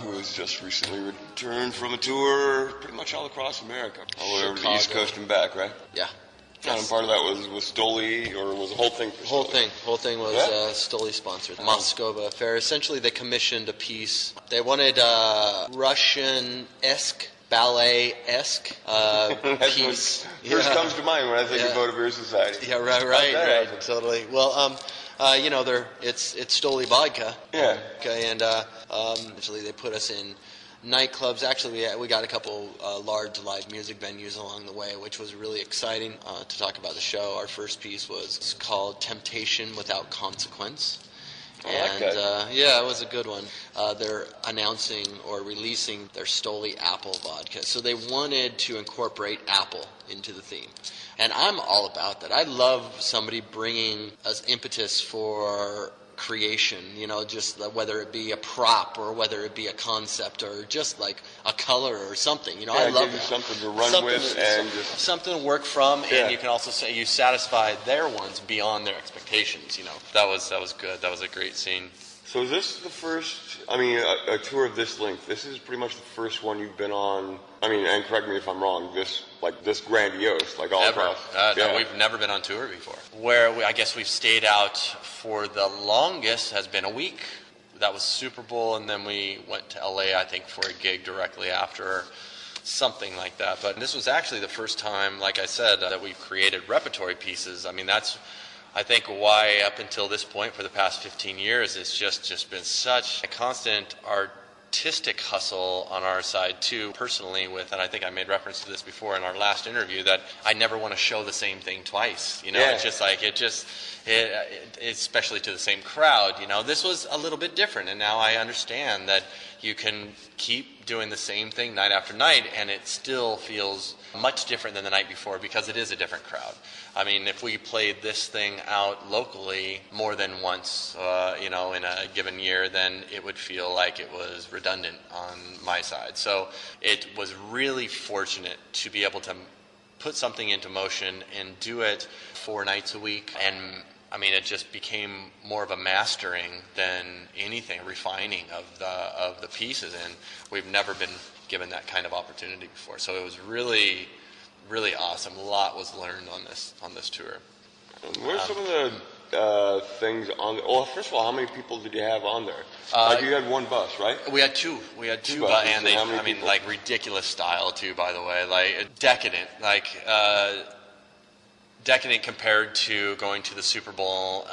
Who has just recently returned from a tour pretty much all across America. All over the East Coast and back, right? Yeah. And part of that was Stoli, or was the whole thing for Stoli? Whole thing was Stoli sponsored. Moscova Fair. Essentially, they commissioned a piece. They wanted a Russian-esque, ballet-esque piece. First comes to mind when I think of Vire Society. Yeah, right, totally. Well, it's Stoli vodka. Yeah. Okay, and actually they put us in nightclubs. Actually, we got a couple large live music venues along the way, which was really exciting to talk about the show. Our first piece was called Temptation Without Consequence. And it was a good one. They're announcing or releasing their Stoli apple vodka. So they wanted to incorporate apple into the theme. And I'm all about that. I love somebody bringing us impetus for creation, just whether it be a prop or whether it be a concept or just like a color or something. I love that. Something to run with and just something to work from, and you can also say you satisfy their ones beyond their expectations. That was good. That was a great scene. So is this the first, a tour of this length? This is pretty much the first one you've been on, and correct me if I'm wrong, this grandiose, all across. No, we've never been on tour before. I guess we've stayed out for the longest has been a week. That was Super Bowl, and then we went to LA, I think, for a gig directly after, something like that. But this was actually the first time, like I said, that we've created repertory pieces. That's I think why up until this point for the past 15 years it's just been such a constant artistic hustle on our side too, personally, and I think I made reference to this before in our last interview, that I never want to show the same thing twice. It's just like especially to the same crowd. This was a little bit different, and now I understand that you can keep doing the same thing night after night and it still feels much different than the night before because it is a different crowd. If we played this thing out locally more than once, in a given year, then it would feel like it was redundant on my side. So it was really fortunate to be able to put something into motion and do it 4 nights a week. And it just became more of a mastering than anything, refining of the pieces. And we've never been given that kind of opportunity before. So it was really, really awesome. A lot was learned on this tour. What are some of the things on? Well, first of all, how many people did you have on there? You had one bus, right? We had two. We had two buses, and they, ridiculous style too. By the way, decadent, decadent compared to going to the Super Bowl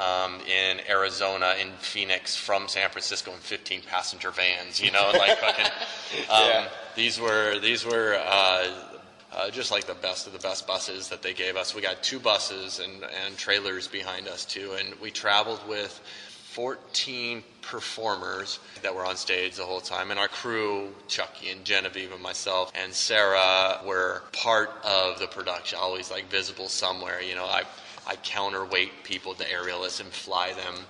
in Arizona, in Phoenix, from San Francisco in 15-passenger vans. These were just like the best of the best buses that they gave us. We got 2 buses and trailers behind us too, and we traveled with 14 performers that were on stage the whole time, and our crew, Chucky and Genevieve and myself and Sarah, were part of the production, always visible somewhere. I counterweight people, the aerialists, and fly them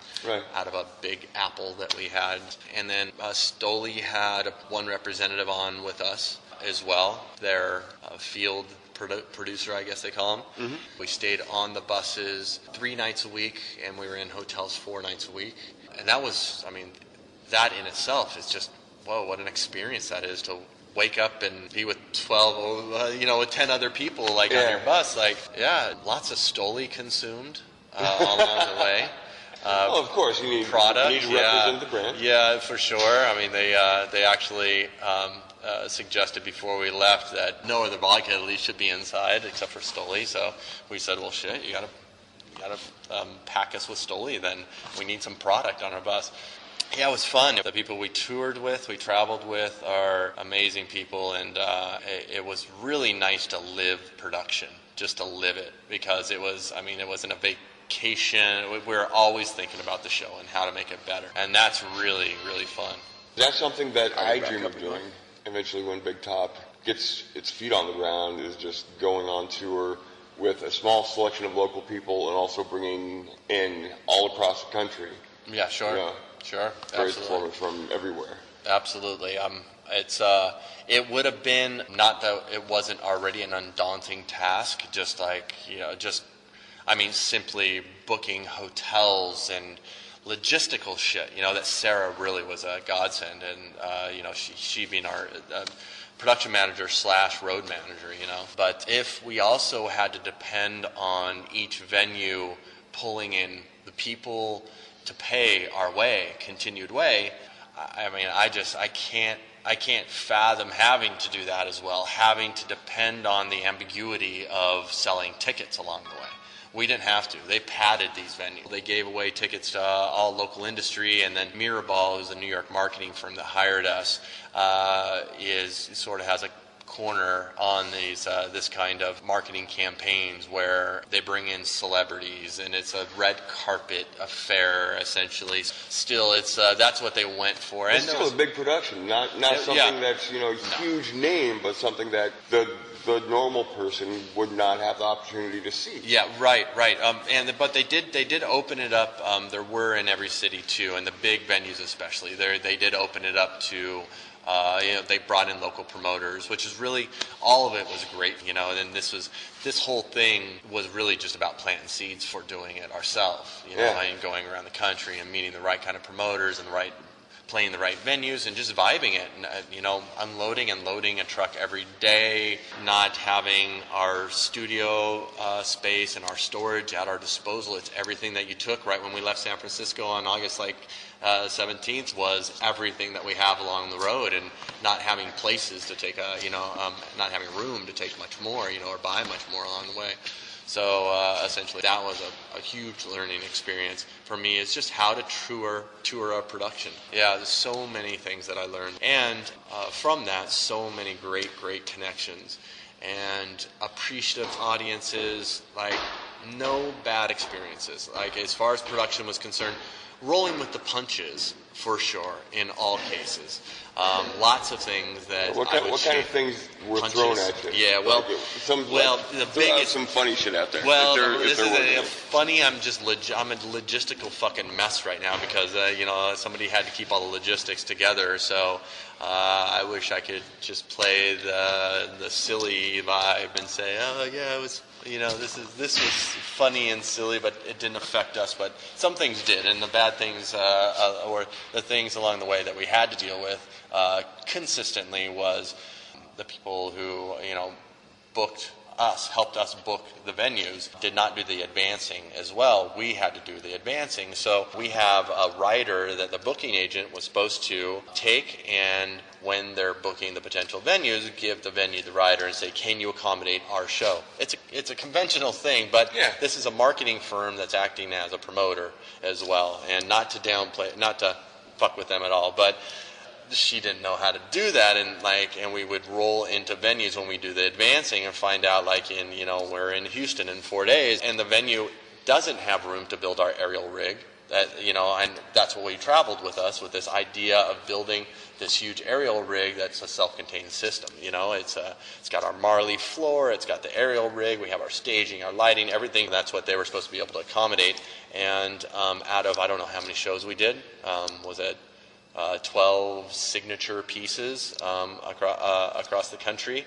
out of a big apple that we had. And then Stoli had one representative on with us as well, their field producer, I guess they call him. Mm-hmm. We stayed on the buses 3 nights a week, and we were in hotels 4 nights a week. And that was, that in itself is just, whoa, what an experience that is, to wake up and be with 12, with 10 other people, on your bus. Lots of Stoli consumed along the way. Well, of course, you need product. You need to represent the brand. Yeah, for sure. They actually suggested before we left that no other vodka at least should be inside except for Stoli. So we said, well, shit, you gotta pack us with Stoli. Then we need some product on our bus. Yeah, it was fun. The people we toured with, we traveled with, are amazing people, and it was really nice to live production, just to live it, because it wasn't a vacation. We were always thinking about the show and how to make it better, and that's really, really fun. That's something that I dream of doing eventually when Big Top gets its feet on the ground, is just going on tour with a small selection of local people and also bringing in all across the country. Yeah, sure. You know, Sure. various Absolutely. performers from everywhere. Absolutely. It would have been, not that it wasn't already an undaunting task, just like, simply booking hotels and logistical shit, that Sarah really was a godsend. And, she being our production manager / road manager, But if we also had to depend on each venue pulling in the people to pay our continued way, I can't fathom having to do that as well, having to depend on the ambiguity of selling tickets along the way. We didn't have to. They padded these venues. They gave away tickets to all local industry, and then Mirabal, who's a New York marketing firm that hired us, has a corner on these this kind of marketing campaigns where they bring in celebrities, and it's a red carpet affair essentially. Still, it's that's what they went for. It's still a big production, not something that's huge name, but something that the normal person would not have the opportunity to see. Yeah, right. But they did open it up. There were in every city too, and the big venues especially. They did open it up to. They brought in local promoters, which is really, all of it was great, and this whole thing was really just about planting seeds for doing it ourselves, and going around the country and meeting the right kind of promoters and playing the right venues and just vibing it, and, unloading and loading a truck every day, not having our studio space and our storage at our disposal. It's everything that you took right when we left San Francisco on August 17th was everything that we have along the road, and not having places to take not having room to take much more, or buy much more along the way. So essentially that was a huge learning experience for me. It's just how to tour a production. Yeah, there's so many things that I learned. And from that, so many great connections and appreciative audiences, no bad experiences. As far as production was concerned, rolling with the punches for sure in all cases. Lots of things that What kind of things were punches thrown at you? Yeah, well, the biggest some funny shit out there. Well, funny. I'm a logistical fucking mess right now because somebody had to keep all the logistics together. So I wish I could just play the silly vibe and say, oh yeah, it was. This was funny and silly, but it didn't affect us. But some things did, and the bad things, or the things along the way that we had to deal with consistently was the people who helped us book the venues, did not do the advancing as well. We had to do the advancing. So we have a rider that the booking agent was supposed to take, and when they're booking the potential venues, give the venue the rider and say, can you accommodate our show? It's a conventional thing, but This is a marketing firm that's acting as a promoter as well, and not to fuck with them at all, but she didn't know how to do that, and we would roll into venues when we do the advancing and find out we're in Houston in 4 days, and the venue doesn't have room to build our aerial rig. And that's what we traveled with us, with this idea of building this huge aerial rig that's a self-contained system. It's got our Marley floor, it's got the aerial rig, we have our staging, our lighting, everything. That's what they were supposed to be able to accommodate. And out of, I don't know how many shows we did, was it 12 signature pieces across the country,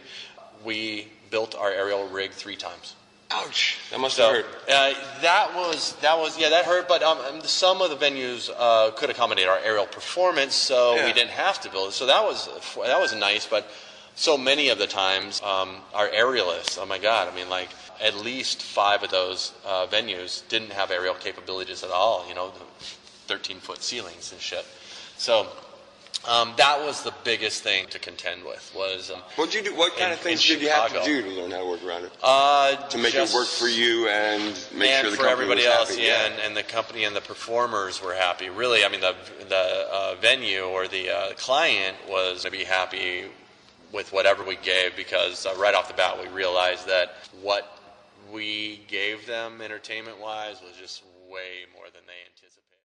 we built our aerial rig 3 times. Ouch! That must have hurt. That hurt. But some of the venues could accommodate our aerial performance, so we didn't have to build it. So that was nice. But so many of the times, our aerialists, oh my God! At least 5 of those venues didn't have aerial capabilities at all. 13-foot ceilings and shit. So. That was the biggest thing to contend with. What'd you do? What kind of things did you have to do to learn how to work around it? To make it work for you and make sure the company everybody was else, happy. And the company and the performers were happy. Really, the venue or the client was going to be happy with whatever we gave, because right off the bat we realized that what we gave them entertainment-wise was just way more than they anticipated.